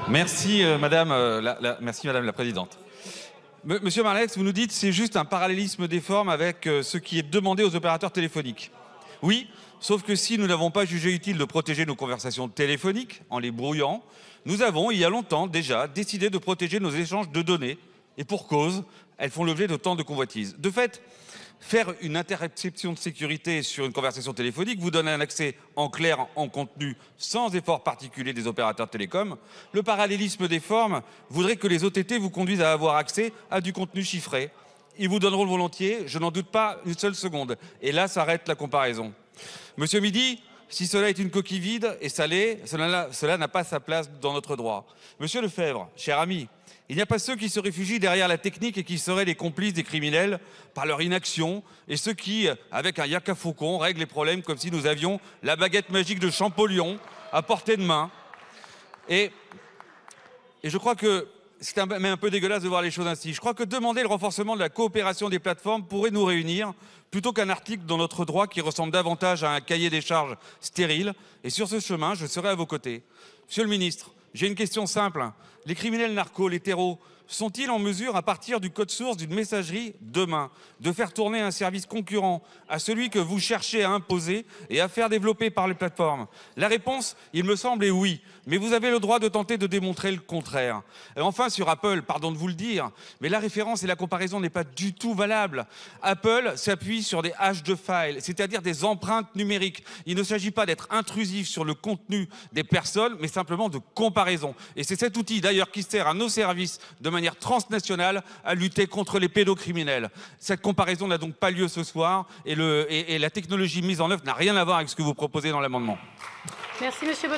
Merci, merci, Madame la Présidente. Monsieur Marlex, vous nous dites que c'est juste un parallélisme des formes avec ce qui est demandé aux opérateurs téléphoniques. Oui, sauf que si nous n'avons pas jugé utile de protéger nos conversations téléphoniques en les brouillant, nous avons, il y a longtemps déjà, décidé de protéger nos échanges de données. Et pour cause, elles font l'objet de tant de convoitises. De fait, faire une interception de sécurité sur une conversation téléphonique vous donne un accès en clair en contenu sans effort particulier des opérateurs télécoms. Le parallélisme des formes voudrait que les OTT vous conduisent à avoir accès à du contenu chiffré. Ils vous donneront le volontiers, je n'en doute pas une seule seconde. Et là s'arrête la comparaison. Monsieur Midi, si cela est une coquille vide et salée, cela n'a pas sa place dans notre droit. Monsieur Lefebvre, cher ami, il n'y a pas ceux qui se réfugient derrière la technique et qui seraient les complices des criminels par leur inaction, et ceux qui, avec un yaka faucon, règlent les problèmes comme si nous avions la baguette magique de Champollion à portée de main. Et je crois que c'est même un peu dégueulasse de voir les choses ainsi. Je crois que demander le renforcement de la coopération des plateformes pourrait nous réunir, plutôt qu'un article dans notre droit qui ressemble davantage à un cahier des charges stérile. Et sur ce chemin, je serai à vos côtés. Monsieur le ministre, j'ai une question simple. Les criminels narcos, les terreaux, sont-ils en mesure, à partir du code source d'une messagerie demain, de faire tourner un service concurrent à celui que vous cherchez à imposer et à faire développer par les plateformes? La réponse, il me semble, est oui. Mais vous avez le droit de tenter de démontrer le contraire. Et enfin, sur Apple, pardon de vous le dire, mais la référence et la comparaison n'est pas du tout valable. Apple s'appuie sur des haches de file, c'est-à-dire des empreintes numériques. Il ne s'agit pas d'être intrusif sur le contenu des personnes, mais simplement de comparaison. Et c'est cet outil, d'ailleurs, qui sert à nos services de manière transnationale à lutter contre les pédocriminels. Cette comparaison n'a donc pas lieu ce soir et la technologie mise en œuvre n'a rien à voir avec ce que vous proposez dans l'amendement. Merci, Monsieur Boto.